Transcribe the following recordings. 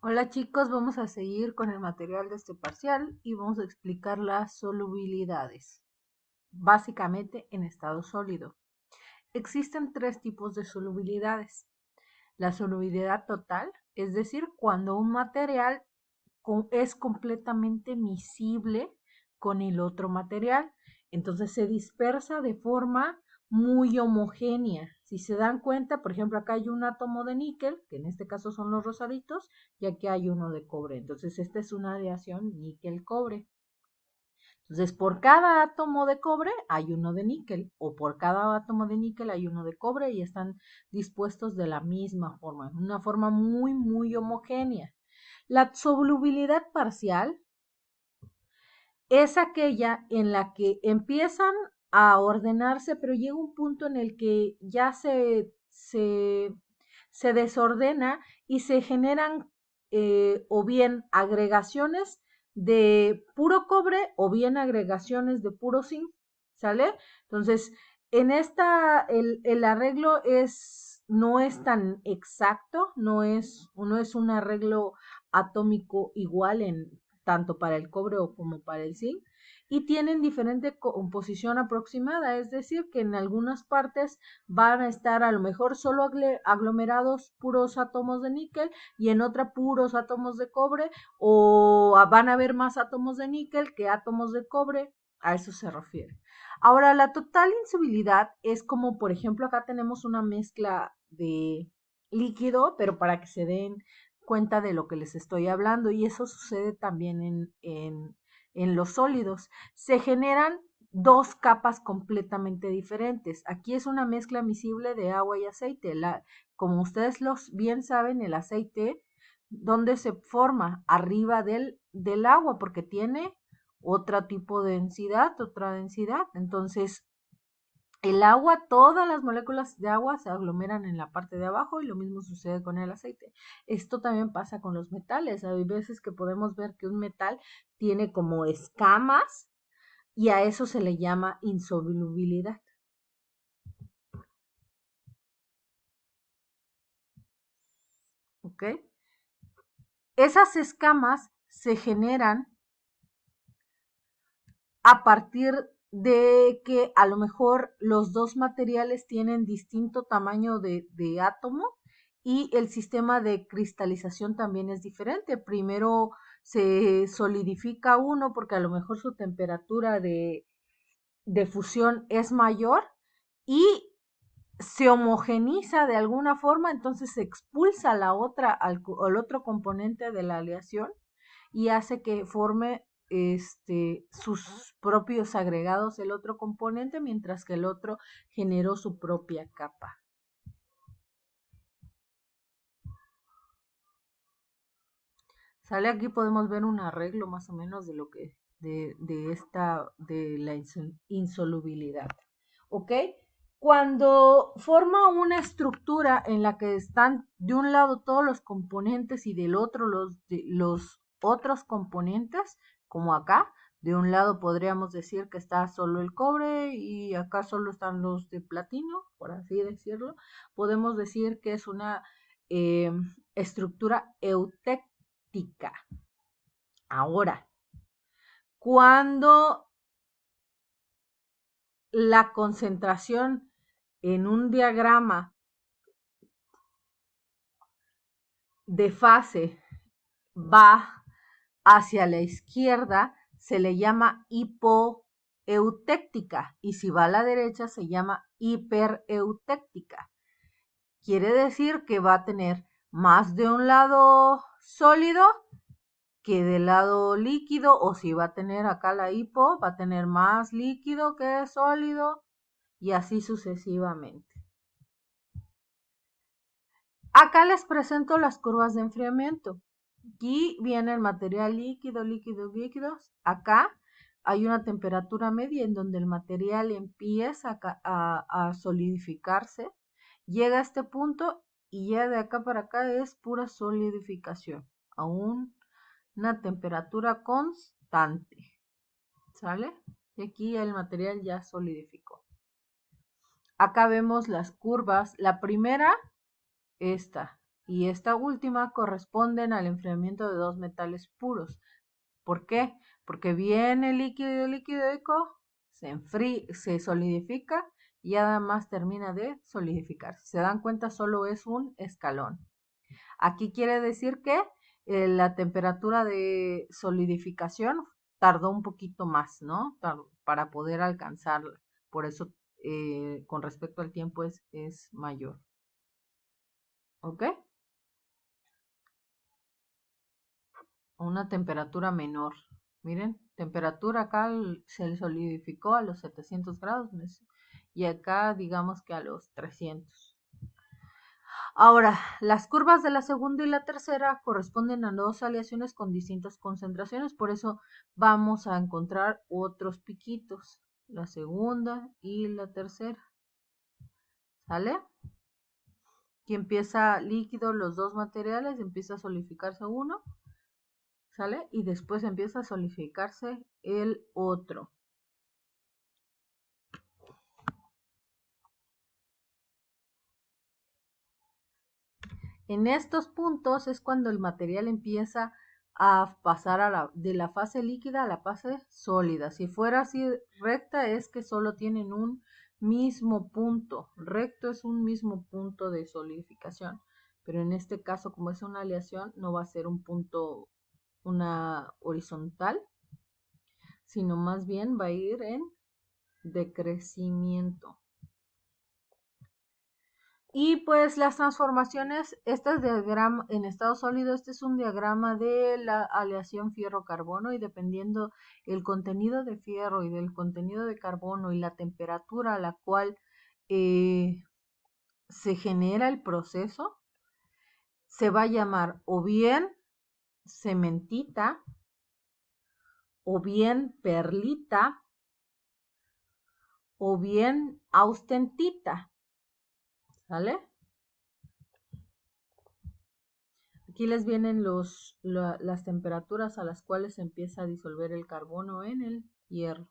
Hola chicos, vamos a seguir con el material de este parcial y vamos a explicar las solubilidades, básicamente en estado sólido. Existen tres tipos de solubilidades. La solubilidad total, es decir, cuando un material es completamente miscible con el otro material. Entonces se dispersa de forma muy homogénea. Si se dan cuenta, por ejemplo, acá hay un átomo de níquel, que en este caso son los rosaditos, y aquí hay uno de cobre. Entonces esta es una aleación níquel-cobre. Entonces, por cada átomo de cobre hay uno de níquel, o por cada átomo de níquel hay uno de cobre y están dispuestos de la misma forma, una forma muy, muy homogénea. La solubilidad parcial es aquella en la que empiezan a ordenarse, pero llega un punto en el que ya se desordena y se generan o bien agregaciones de puro cobre o bien agregaciones de puro zinc, ¿sale? Entonces, en esta, el arreglo no es tan exacto, no es un arreglo atómico igual en tanto para el cobre o como para el zinc, y tienen diferente composición aproximada, es decir, que en algunas partes van a estar a lo mejor solo aglomerados puros átomos de níquel y en otra puros átomos de cobre, o van a haber más átomos de níquel que átomos de cobre, a eso se refiere. Ahora, la total insolubilidad es como, por ejemplo, acá tenemos una mezcla de líquido, pero para que se den cuenta de lo que les estoy hablando, y eso sucede también en los sólidos. Se generan dos capas completamente diferentes. Aquí es una mezcla miscible de agua y aceite. Como ustedes bien saben, el aceite, ¿dónde se forma? Arriba del agua, porque tiene otro tipo de densidad, otra densidad. Entonces, el agua, todas las moléculas de agua se aglomeran en la parte de abajo y lo mismo sucede con el aceite. Esto también pasa con los metales. Hay veces que podemos ver que un metal tiene como escamas y a eso se le llama insolubilidad. ¿Ok? Esas escamas se generan a partir de que a lo mejor los dos materiales tienen distinto tamaño de átomo y el sistema de cristalización también es diferente. Primero se solidifica uno porque a lo mejor su temperatura de fusión es mayor y se homogeniza de alguna forma, entonces se expulsa la otra al otro componente de la aleación y hace que forme sus propios agregados el otro componente, mientras que el otro generó su propia capa. Sale aquí podemos ver un arreglo más o menos de lo que de la insolubilidad. ¿Ok? Cuando forma una estructura en la que están de un lado todos los componentes y del otro los otros componentes, como acá, de un lado podríamos decir que está solo el cobre y acá solo están los de platino, por así decirlo, podemos decir que es una eh, estructura eutéctica. Ahora, cuando la concentración en un diagrama de fase va hacia la izquierda, se le llama hipoeutéctica y si va a la derecha se llama hipereutéctica. Quiere decir que va a tener más de un lado sólido que del lado líquido, o si va a tener acá la hipo, va a tener más líquido que sólido y así sucesivamente. Acá les presento las curvas de enfriamiento. Aquí viene el material líquido, líquido, líquidos. Acá hay una temperatura media en donde el material empieza a solidificarse. Llega a este punto y ya de acá para acá es pura solidificación. A una temperatura constante. ¿Sale? Y aquí el material ya solidificó. Acá vemos las curvas. La primera, esta. y esta última corresponden al enfriamiento de dos metales puros. ¿Por qué? Porque viene líquido líquido, se solidifica y además termina de solidificar. Si se dan cuenta, solo es un escalón. Aquí quiere decir que la temperatura de solidificación tardó un poquito más, ¿no? Para poder alcanzarla. Por eso, con respecto al tiempo, es mayor. ¿Ok? Una temperatura menor. Miren, temperatura acá se solidificó a los 700 grados y acá digamos que a los 300. Ahora, las curvas de la segunda y la tercera corresponden a dos aleaciones con distintas concentraciones, por eso vamos a encontrar otros piquitos, la segunda y la tercera. ¿Sale? Aquí empieza líquido los dos materiales, empieza a solidificarse uno, ¿sale? Y después empieza a solidificarse el otro. En estos puntos es cuando el material empieza a pasar de la fase líquida a la fase sólida. Si fuera así recta es que solo tienen un mismo punto. Recto es un mismo punto de solidificación. Pero en este caso, como es una aleación, no va a ser un punto, una horizontal, sino más bien va a ir en decrecimiento. Y pues las transformaciones, este es diagrama en estado sólido, este es un diagrama de la aleación fierro-carbono y dependiendo el contenido de fierro y del contenido de carbono y la temperatura a la cual se genera el proceso, se va a llamar o bien cementita, o bien perlita, o bien austentita, ¿sale? Aquí les vienen las temperaturas a las cuales se empieza a disolver el carbono en el hierro.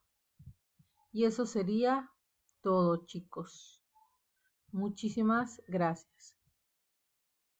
Y eso sería todo, chicos. Muchísimas gracias.